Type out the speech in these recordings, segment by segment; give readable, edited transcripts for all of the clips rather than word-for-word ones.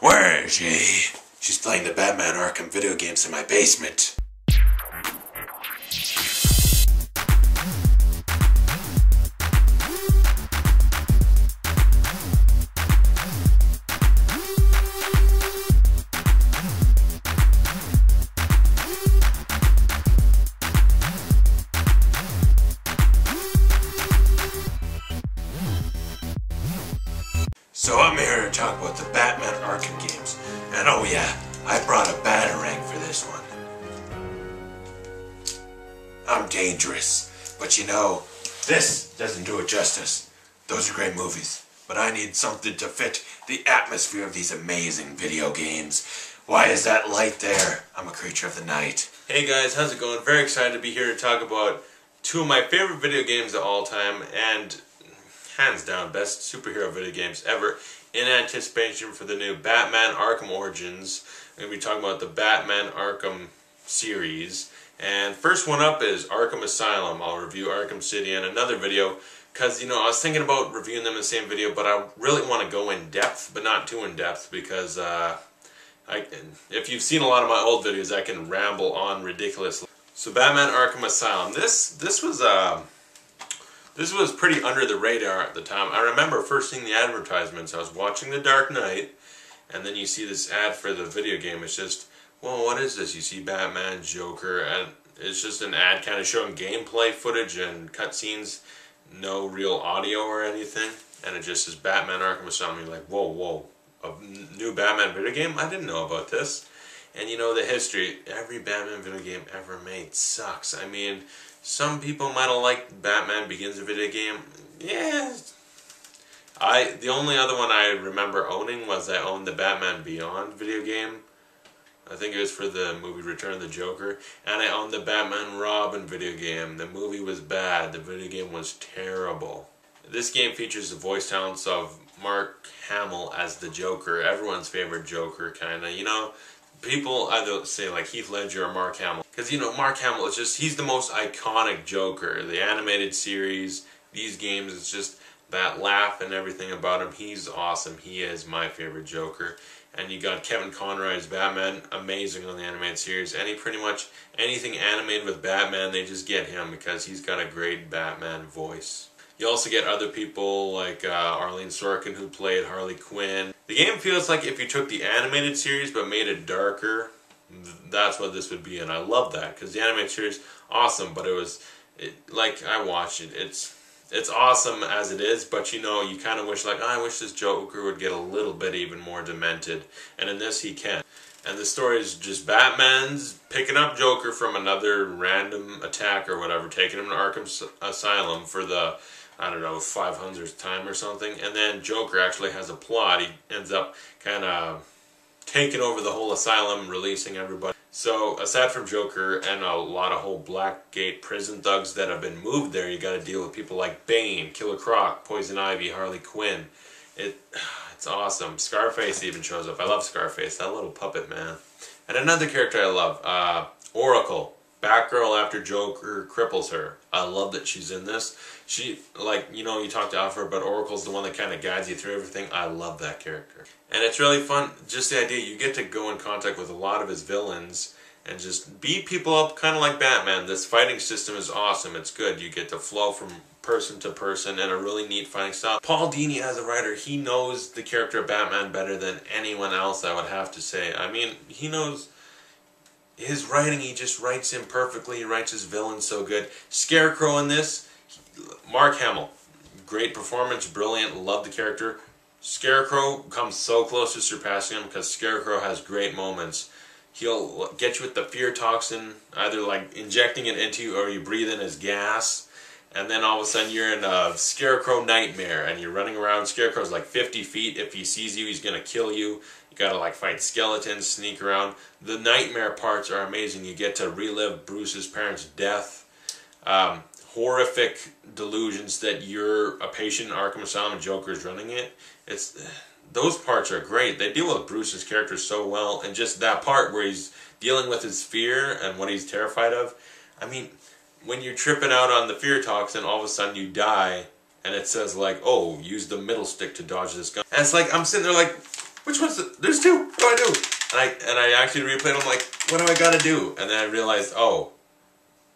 Where is she? She's playing the Batman Arkham video games in my basement. So I'm here to talk about the Batman Arkham games. And oh yeah, I brought a batarang for this one. I'm dangerous, but you know, this doesn't do it justice. Those are great movies, but I need something to fit the atmosphere of these amazing video games. Why is that light there? I'm a creature of the night. Hey guys, how's it going? Very excited to be here to talk about two of my favorite video games of all time, and hands down, best superhero video games ever, in anticipation for the new Batman Arkham Origins. We're going to be talking about the Batman Arkham series. And first one up is Arkham Asylum. I'll review Arkham City in another video, because, you know, I was thinking about reviewing them in the same video, but I really want to go in depth, but not too in depth, because if you've seen a lot of my old videos, I can ramble on ridiculously. So Batman Arkham Asylum, this was pretty under the radar at the time. I remember first seeing the advertisements. I was watching The Dark Knight, and then you see this ad for the video game. It's just, well, what is this? You see Batman, Joker, and it's just an ad kind of showing gameplay footage and cutscenes, no real audio or anything, and it just says Batman Arkham Asylum. You're like, whoa, a new Batman video game? I didn't know about this. And you know the history, every Batman video game ever made sucks. I mean, some people might have liked Batman Begins a video game. Yeah. The only other one I remember owning was I owned the Batman Beyond video game. I think it was for the movie Return of the Joker. And I owned the Batman Robin video game. The movie was bad. The video game was terrible. This game features the voice talents of Mark Hamill as the Joker. Everyone's favorite Joker, kind of. You know, people either say like Heath Ledger or Mark Hamill. Because, you know, Mark Hamill is just, he's the most iconic Joker. The animated series, these games, it's just that laugh and everything about him. He's awesome. He is my favorite Joker. And you got Kevin Conroy as Batman, amazing on the animated series. Pretty much anything animated with Batman, they just get him because he's got a great Batman voice. You also get other people like Arlene Sorkin, who played Harley Quinn. The game feels like if you took the animated series but made it darker, that's what this would be, and I love that, because the animated series, awesome, but like, I watched it, it's awesome as it is, but you know, you kind of wish, like, oh, I wish this Joker would get a little bit even more demented, and in this he can. And the story is just Batman's picking up Joker from another random attack or whatever, taking him to Arkham Asylum for the, I don't know, 500th time or something, and then Joker actually has a plot. He ends up kind of taking over the whole asylum, releasing everybody. So, aside from Joker and a lot of whole Blackgate prison thugs that have been moved there, you got to deal with people like Bane, Killer Croc, Poison Ivy, Harley Quinn. It's awesome. Scarface even shows up. I love Scarface, that little puppet, man. And another character I love, Oracle. Batgirl after Joker cripples her. I love that she's in this. She, like, you know, you talk to Alfred, but Oracle's the one that kind of guides you through everything. I love that character. And it's really fun, just the idea, you get to go in contact with a lot of his villains and just beat people up kind of like Batman. This fighting system is awesome. It's good. You get to flow from person to person and a really neat fighting style. Paul Dini, as a writer, he knows the character of Batman better than anyone else, I would have to say. I mean, he knows his writing, he just writes him perfectly. He writes his villains so good. Scarecrow in this, Mark Hamill. Great performance, brilliant, love the character. Scarecrow comes so close to surpassing him because Scarecrow has great moments. He'll get you with the fear toxin, either like injecting it into you or you breathe in his gas. And then all of a sudden you're in a Scarecrow nightmare and you're running around. Scarecrow's like 50 feet. If he sees you, he's going to kill you. You got to like fight skeletons, sneak around. The nightmare parts are amazing. You get to relive Bruce's parents' death. Horrific delusions that you're a patient in Arkham Asylum and Joker's running it. Those parts are great. They deal with Bruce's character so well, and just that part where he's dealing with his fear and what he's terrified of. I mean, when you're tripping out on the fear toxin, all of a sudden you die, and it says like, oh, use the middle stick to dodge this gun. And it's like, I'm sitting there like, which one's there's two, what do I do? And I actually replayed, I'm like, what do I gotta do? And then I realized, oh,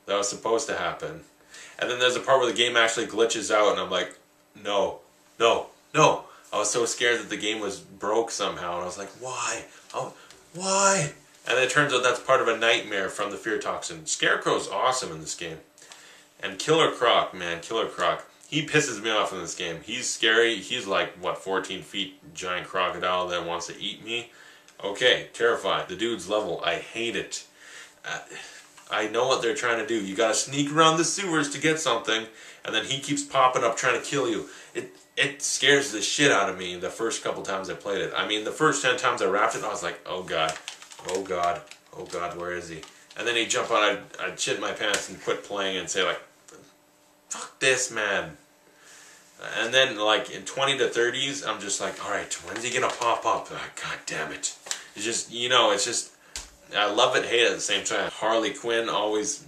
that was supposed to happen. And then there's a part where the game actually glitches out, and I'm like, no, no, no. I was so scared that the game was broke somehow, and I was like, why? Oh, why? And it turns out that's part of a nightmare from the fear toxin. Scarecrow's awesome in this game. And Killer Croc, man, Killer Croc. He pisses me off in this game. He's scary. He's like, what, 14 feet, giant crocodile that wants to eat me? Okay, terrified. The dude's level. I hate it. I know what they're trying to do. You gotta sneak around the sewers to get something, and then he keeps popping up trying to kill you. It scares the shit out of me the first couple times I played it. I mean, the first 10 times I wrapped it, I was like, oh god, oh god, oh god, where is he? And then he'd jump out, I'd shit my pants and quit playing and say like, fuck this, man. And then like in 20 to 30s, I'm just like, alright, when's he gonna pop up? Oh, god damn it. It's just, you know, it's just, I love it, hate it at the same time. Harley Quinn always,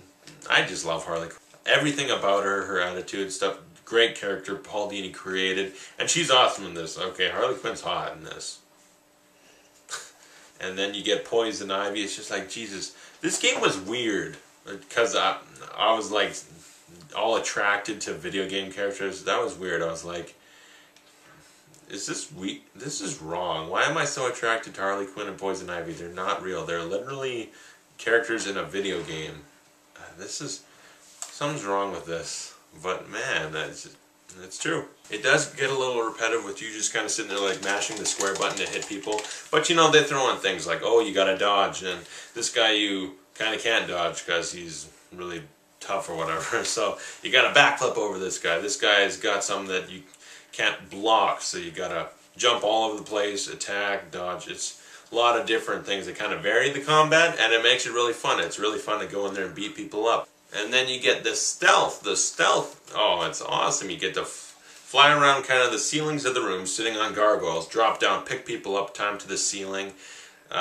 I just love Harley Quinn. Everything about her, her attitude, stuff, great character Paul Dini created. And she's awesome in this. Okay, Harley Quinn's hot in this. And then you get Poison Ivy. It's just like, Jesus. This game was weird. Because I was like, all attracted to video game characters. That was weird. I was like, is this weak? This is wrong. Why am I so attracted to Harley Quinn and Poison Ivy? They're not real. They're literally characters in a video game. This is, something's wrong with this. But man, it's true. It does get a little repetitive with you just kind of sitting there like mashing the square button to hit people. But you know, they throw in things like, oh, you gotta dodge, and this guy you kind of can't dodge because he's really tough or whatever. So you gotta backflip over this guy. This guy's got something that you can't block, so you gotta jump all over the place, attack, dodge. It's a lot of different things that kind of vary the combat, and it makes it really fun. It's really fun to go in there and beat people up. And then you get the stealth. The stealth, oh, it's awesome. You get to fly around kind of the ceilings of the room, sitting on gargoyles, drop down, pick people up, time to the ceiling,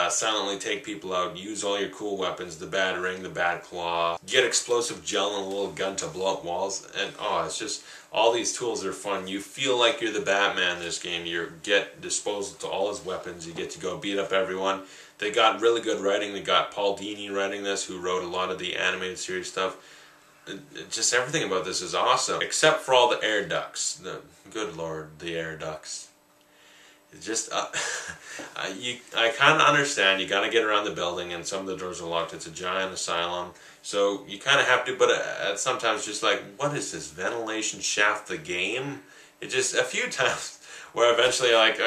silently take people out, use all your cool weapons, the batarang, the bat claw, get explosive gel and a little gun to blow up walls, and oh, it's just, all these tools are fun. You feel like you're the Batman in this game. You get disposal to all his weapons, you get to go beat up everyone. They got really good writing. They got Paul Dini writing this, who wrote a lot of the animated series stuff. Just everything about this is awesome, except for all the air ducts. Good lord, the air ducts. It's just, I kind of understand. You got to get around the building, and some of the doors are locked. It's a giant asylum, so you kind of have to. But sometimes, just like, what is this ventilation shaft? The game? It just a few times where eventually, like,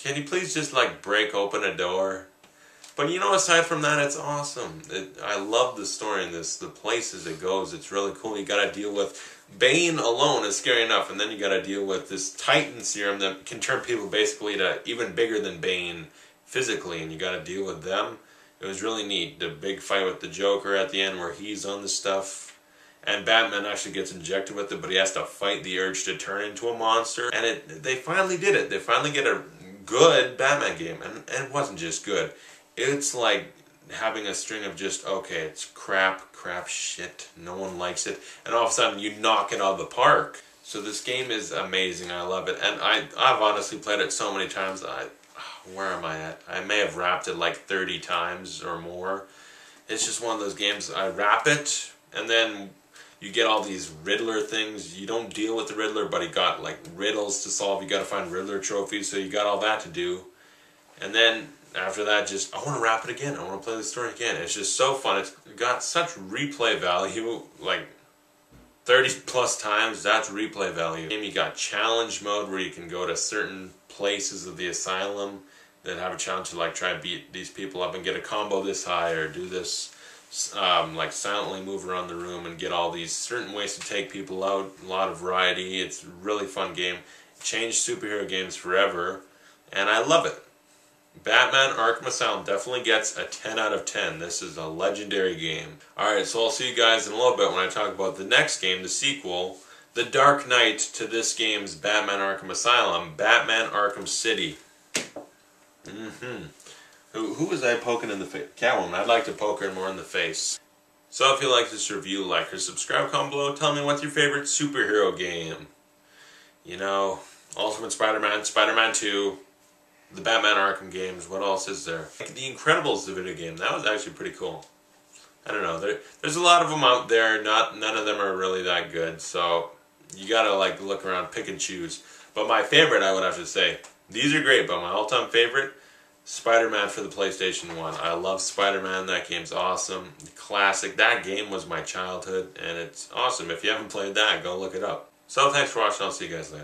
can you please just like break open a door? But you know, aside from that, it's awesome. I love the story in this, the places it goes. It's really cool. You got to deal with Bane alone is scary enough, and then you got to deal with this Titan serum that can turn people basically to even bigger than Bane physically, and you got to deal with them. It was really neat. The big fight with the Joker at the end, where he's on the stuff, and Batman actually gets injected with it, but he has to fight the urge to turn into a monster. And they finally did it. They finally get a good Batman game, and it wasn't just good. It's like having a string of just, okay, it's crap shit, no one likes it, and all of a sudden you knock it out of the park. So this game is amazing, I love it, and I've honestly played it so many times, where am I at? I may have wrapped it like 30 times or more. It's just one of those games, I wrap it, and then you get all these Riddler things. You don't deal with the Riddler, but he got like riddles to solve, you gotta find Riddler trophies, so you got all that to do. And then after that, just, I want to wrap it again. I want to play the story again. It's just so fun. It's got such replay value, like 30 plus times, that's replay value. You got challenge mode where you can go to certain places of the asylum that have a challenge to like try to beat these people up and get a combo this high, or do this, like silently move around the room and get all these certain ways to take people out. A lot of variety. It's a really fun game. Changed superhero games forever, and I love it. Batman Arkham Asylum definitely gets a 10 out of 10. This is a legendary game. Alright, so I'll see you guys in a little bit when I talk about the next game, the sequel, the Dark Knight to this game's Batman Arkham Asylum, Batman Arkham City. Who was I poking in the face? Catwoman. I'd like to poke her more in the face. So if you like this review, like or subscribe, comment below. Tell me what's your favorite superhero game. You know, Ultimate Spider-Man, Spider-Man 2, The Batman Arkham games. What else is there? Like The Incredibles, the video game. That was actually pretty cool. I don't know. There's a lot of them out there. None of them are really that good. So you gotta like look around, pick and choose. But my favorite, I would have to say, these are great. But my all-time favorite, Spider-Man for the PlayStation 1. I love Spider-Man. That game's awesome. Classic. That game was my childhood, and it's awesome. If you haven't played that, go look it up. So thanks for watching. I'll see you guys later.